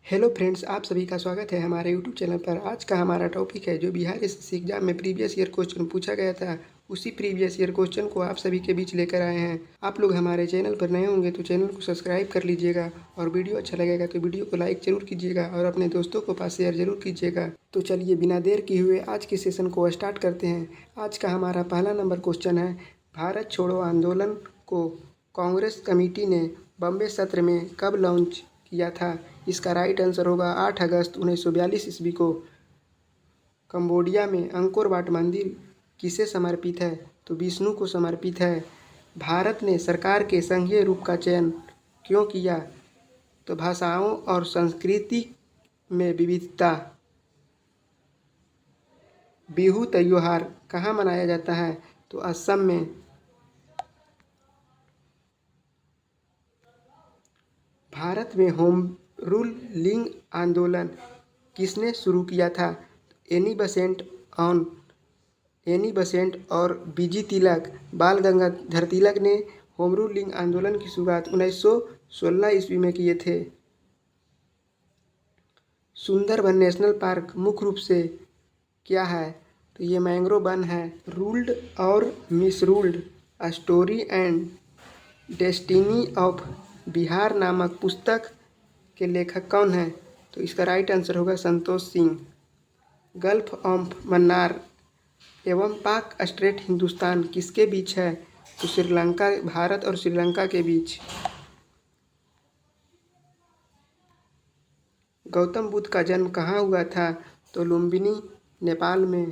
Hello friends, आप सभी का स्वागत है हमारे यूट्यूब चैनल पर। आज का हमारा टॉपिक है जो बिहार एसएससी एग्जाम में प्रीवियस ईयर क्वेश्चन पूछा गया था, उसी प्रीवियस ईयर क्वेश्चन को आप सभी के बीच लेकर आए हैं। आप लोग हमारे चैनल पर नए होंगे तो चैनल को सब्सक्राइब कर लीजिएगा और वीडियो अच्छा लगेगा तो वीडियो को लाइक जरूर कीजिएगा और अपने दोस्तों को पास शेयर जरूर कीजिएगा। तो चलिए बिना देर किए हुए आज के सेशन को स्टार्ट करते हैं। आज का हमारा पहला नंबर क्वेश्चन है, भारत छोड़ो आंदोलन को कांग्रेस कमेटी ने बॉम्बे सत्र में कब लॉन्च किया था? इसका राइट आंसर होगा 8 अगस्त 1942 ईस्वी को। कंबोडिया में अंकोर वाट मंदिर किसे समर्पित है? तो विष्णु को समर्पित है। भारत ने सरकार के संघीय रूप का चयन क्यों किया? तो भाषाओं और संस्कृति में विविधता। बिहू त्योहार कहाँ मनाया जाता है? तो असम में। भारत में होम रूल लिंग आंदोलन किसने शुरू किया था? एनी बसेंट और बीजी तिलक। बाल गंगाधर तिलक ने होम रूल लिंग आंदोलन की शुरुआत 1916 ईस्वी में किए थे। सुंदरबन नेशनल पार्क मुख्य रूप से क्या है? तो ये मैंग्रोव वन है। रूल्ड और misruled, a story and destiny of Bihar नामक पुस्तक के लेखक कौन है? तो इसका राइट आंसर होगा संतोष सिंह। गल्फ ऑफ मन्नार एवं पाक स्ट्रेट हिंदुस्तान किसके बीच है? तो श्रीलंका, भारत और श्रीलंका के बीच। गौतम बुद्ध का जन्म कहाँ हुआ था? तो लुम्बिनी, नेपाल में।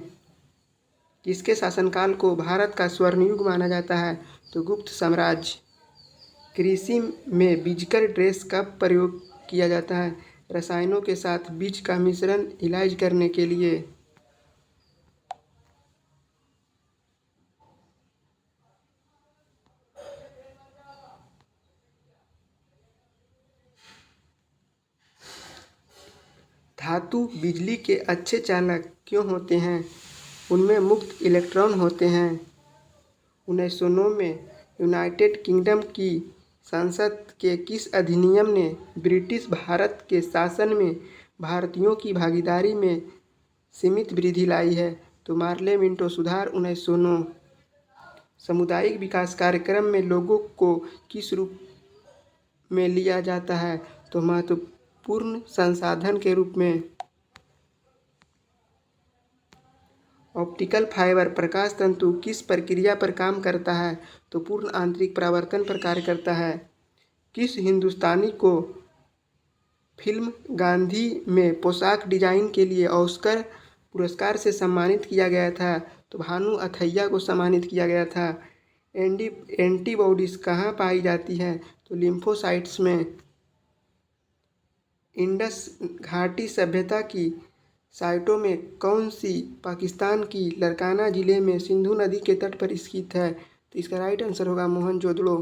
किसके शासनकाल को भारत का स्वर्ण युग माना जाता है? तो गुप्त साम्राज्य। कृषि में बीजकर ड्रेस का प्रयोग किया जाता है? रसायनों के साथ बीज का मिश्रण इलाज करने के लिए। धातु बिजली के अच्छे चालक क्यों होते हैं? उनमें मुक्त इलेक्ट्रॉन होते हैं। 1909 में यूनाइटेड किंगडम की संसद के किस अधिनियम ने ब्रिटिश भारत के शासन में भारतीयों की भागीदारी में सीमित वृद्धि लाई है? तो मार्ले मिंटो सुधार 1909। सामुदायिक विकास कार्यक्रम में लोगों को किस रूप में लिया जाता है? तो महत्वपूर्ण संसाधन के रूप में। ऑप्टिकल फाइबर प्रकाश तंतु किस प्रक्रिया पर काम करता है? तो पूर्ण आंतरिक परावर्तन पर कार्य करता है। किस हिंदुस्तानी को फिल्म गांधी में पोशाक डिजाइन के लिए ऑस्कर पुरस्कार से सम्मानित किया गया था? तो भानु अथैया को सम्मानित किया गया था। एंटीबॉडीज कहाँ पाई जाती है? तो लिम्फोसाइट्स में। इंडस घाटी सभ्यता की साइटों में कौन सी पाकिस्तान की लरकाना जिले में सिंधु नदी के तट पर स्थित है? तो इसका राइट आंसर होगा मोहनजोदड़ो।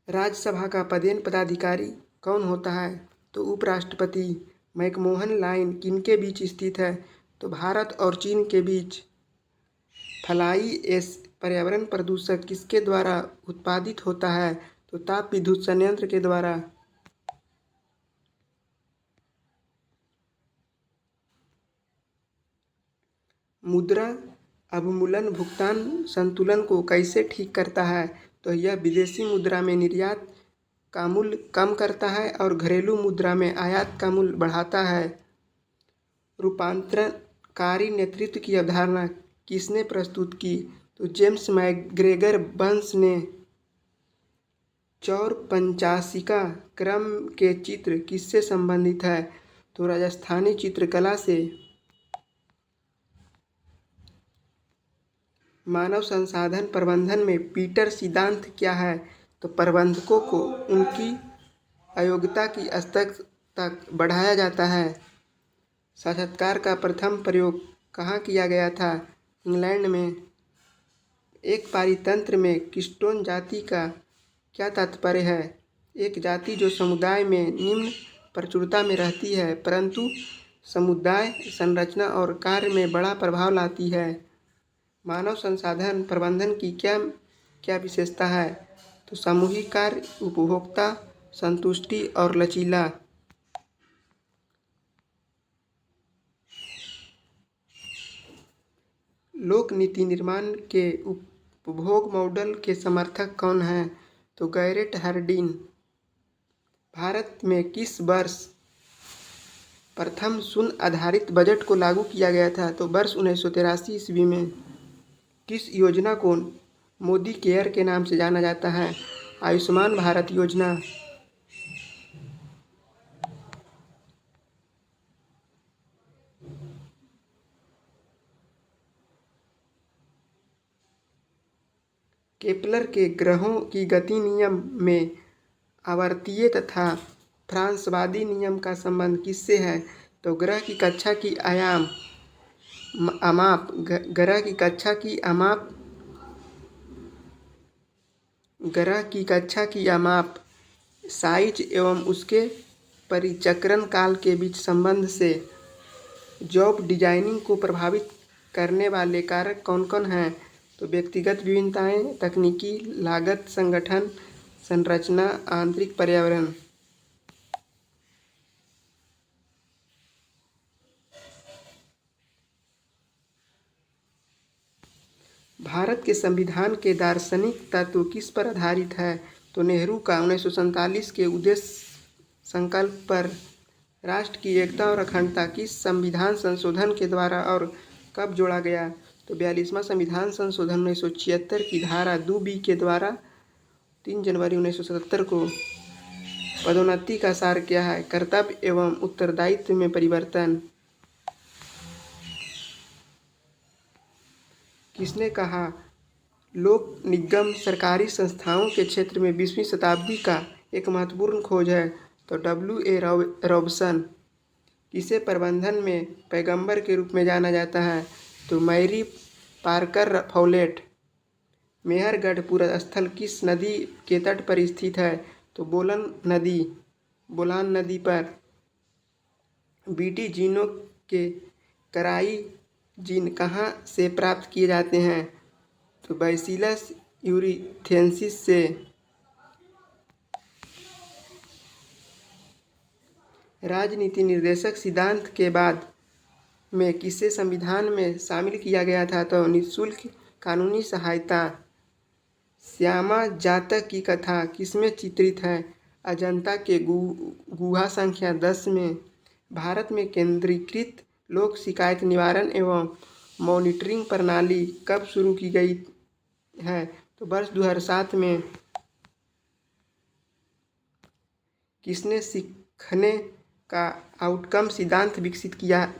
राज्यसभा का पदेन पदाधिकारी कौन होता है? तो उपराष्ट्रपति। मैकमोहन लाइन किनके बीच स्थित है? तो भारत और चीन के बीच। फ्लाई ऐश पर्यावरण प्रदूषक किसके द्वारा उत्पादित होता है? तो ताप विद्युत संयंत्र के द्वारा। मुद्रा अवमूलन भुगतान संतुलन को कैसे ठीक करता है? तो यह विदेशी मुद्रा में निर्यात का मूल्य कम करता है और घरेलू मुद्रा में आयात का मूल्य बढ़ाता है। रूपांतरणकारी नेतृत्व की अवधारणा किसने प्रस्तुत की? तो जेम्स मैकग्रेगर बंस ने। चौर पंचाशिका क्रम के चित्र किससे संबंधित है? तो राजस्थानी चित्रकला से। मानव संसाधन प्रबंधन में पीटर सिद्धांत क्या है? तो प्रबंधकों को उनकी अयोग्यता की स्तर तक बढ़ाया जाता है। साक्षात्कार का प्रथम प्रयोग कहाँ किया गया था? इंग्लैंड में। एक पारितंत्र में कीस्टोन जाति का क्या तात्पर्य है? एक जाति जो समुदाय में निम्न प्रचुरता में रहती है परंतु समुदाय संरचना और कार्य में बड़ा प्रभाव लाती है। मानव संसाधन प्रबंधन की क्या क्या विशेषता है? तो सामूहिक कार्य, उपभोक्ता संतुष्टि और लचीला। लोक नीति निर्माण के उपभोग मॉडल के समर्थक कौन हैं? तो गैरेट हरडिन। भारत में किस वर्ष प्रथम शून्य आधारित बजट को लागू किया गया था? तो वर्ष 1983 ईस्वी में। किस योजना को मोदी केयर के नाम से जाना जाता है? आयुष्मान भारत योजना। केपलर के ग्रहों की गति नियम में आवर्तीय तथा फ्रांसवादी नियम का संबंध किससे है? तो ग्रह की कक्षा की अमाप ग्रह की कक्षा की अमाप ग्रह की कक्षा की अमाप साइज एवं उसके परिचक्रण काल के बीच संबंध से जॉब डिजाइनिंग को प्रभावित करने वाले कारक कौन कौन हैं? तो व्यक्तिगत विभिन्नताएं, तकनीकी लागत, संगठन संरचना, आंतरिक पर्यावरण। भारत के संविधान के दार्शनिक तत्व किस पर आधारित है? तो नेहरू का 1947 के उद्देश्य संकल्प पर। राष्ट्र की एकता और अखंडता किस संविधान संशोधन के द्वारा और कब जोड़ा गया? तो 42वां संविधान संशोधन 1976 की धारा 2B के द्वारा 3 जनवरी 1977 को। पदोन्नति का सार क्या है? कर्तव्य एवं उत्तरदायित्व में परिवर्तन। किसने कहा लोक निगम सरकारी संस्थाओं के क्षेत्र में 20वीं शताब्दी का एक महत्वपूर्ण खोज है? तो W.A. रॉबसन। किसे प्रबंधन में पैगंबर के रूप में जाना जाता है? तो मैरी पार्कर फॉलेट। मेहरगढ़ पुरस्थल किस नदी के तट पर स्थित है? तो बोलान नदी पर। बीटी जीनों के कराई जीन कहाँ से प्राप्त किए जाते हैं? तो बैसिलस यूरिथेंसिस से। राजनीति निर्देशक सिद्धांत के बाद में किसे संविधान में शामिल किया गया था? तो निःशुल्क कानूनी सहायता। श्यामा जातक की कथा किसमें चित्रित है? अजंता के गुहा संख्या 10 में। भारत में केंद्रीकृत लोक शिकायत निवारण एवं मॉनिटरिंग प्रणाली कब शुरू की गई है? तो वर्ष 2007 में। किसने सीखने का आउटकम सिद्धांत विकसित किया?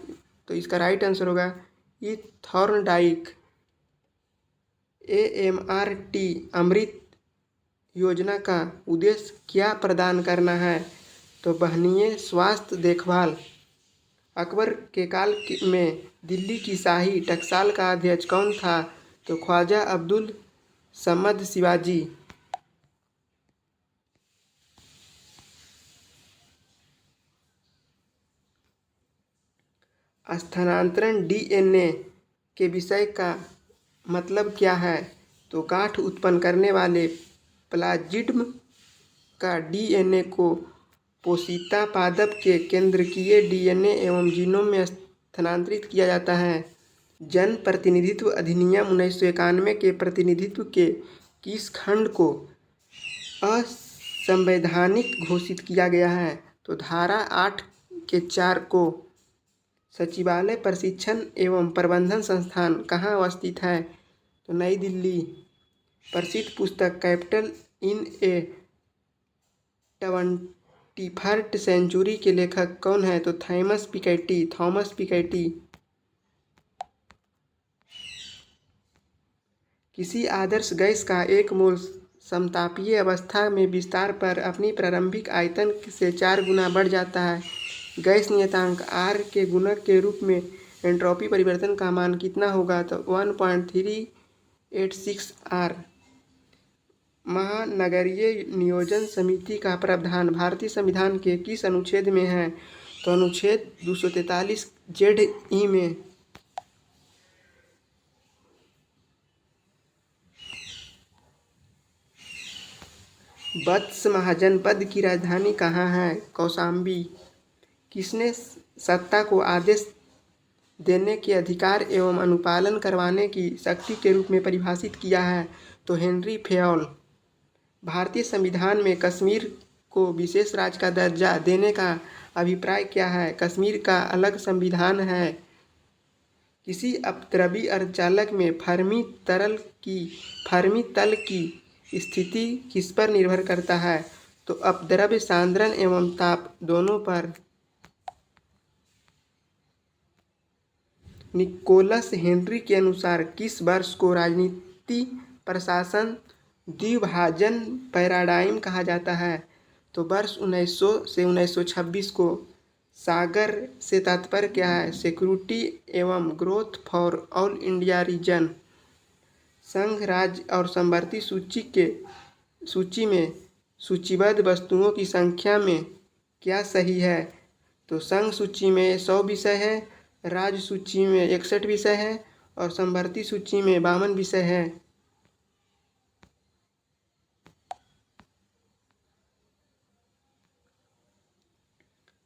तो इसका राइट आंसर होगा ई थॉर्नडाइक। AMRT अमृत योजना का उद्देश्य क्या प्रदान करना है? तो महनीय स्वास्थ्य देखभाल। अकबर के काल में दिल्ली की शाही टकसाल का अध्यक्ष कौन था? तो ख्वाजा अब्दुल समद शिवाजी। स्थानांतरण DNA के विषय का मतलब क्या है? तो गांठ उत्पन्न करने वाले प्लाज्मिड का DNA को पोषिता पादप के केंद्रकीय DNA एवं जीनोम में स्थानांतरित किया जाता है। जन प्रतिनिधित्व अधिनियम 1991 के प्रतिनिधित्व के किस खंड को असंवैधानिक घोषित किया गया है? तो धारा 8 के 4 को। सचिवालय प्रशिक्षण एवं प्रबंधन संस्थान कहाँ अवस्थित है? तो नई दिल्ली। प्रसिद्ध पुस्तक capital in A 21st century के लेखक कौन है? तो थॉमस पिकेटी। किसी आदर्श गैस का एक मोल समतापीय अवस्था में विस्तार पर अपनी प्रारंभिक आयतन से 4 गुना बढ़ जाता है। गैस नियतांक R के गुणक के रूप में एंट्रोपी परिवर्तन का मान कितना होगा? तो 1.386 R। महानगरीय नियोजन समिति का प्रावधान भारतीय संविधान के किस अनुच्छेद में है? तो अनुच्छेद 243 ZE में। वत्स महाजनपद की राजधानी कहाँ है? कौशाम्बी। किसने सत्ता को आदेश देने के अधिकार एवं अनुपालन करवाने की शक्ति के रूप में परिभाषित किया है? तो हेनरी फेयोल। भारतीय संविधान में कश्मीर को विशेष राज्य का दर्जा देने का अभिप्राय क्या है? कश्मीर का अलग संविधान है। किसी अपद्रव्य अर्धचालक में फर्मी तल की स्थिति किस पर निर्भर करता है? तो अपद्रव्य सांद्रण एवं ताप दोनों पर। निकोलस हेनरी के अनुसार किस वर्ष को राजनीति प्रशासन द्विभाजन पैराडाइम कहा जाता है? तो वर्ष 1900 से 1926 को। सागर से तात्पर्य क्या है? सिक्योरिटी एवं growth for all India region. संघ राज्य और समवर्ती सूची में सूचीबद्ध वस्तुओं की संख्या में क्या सही है? तो संघ सूची में 100 विषय है, राज्य सूची में 61 विषय है और समवर्ती सूची में 52 विषय है।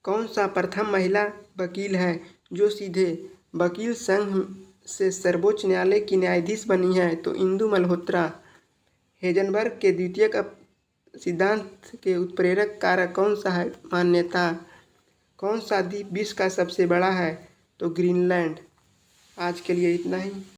कौन सा प्रथम महिला वकील है जो सीधे वकील संघ से सर्वोच्च न्यायालय की न्यायाधीश बनी है? तो इंदु मल्होत्रा। हेजनबर्ग के द्वितीयक सिद्धांत के उत्प्रेरक कारक कौन सा है? मान्यता। कौन सा द्वीप विश्व का सबसे बड़ा है? तो ग्रीनलैंड। आज के लिए इतना ही।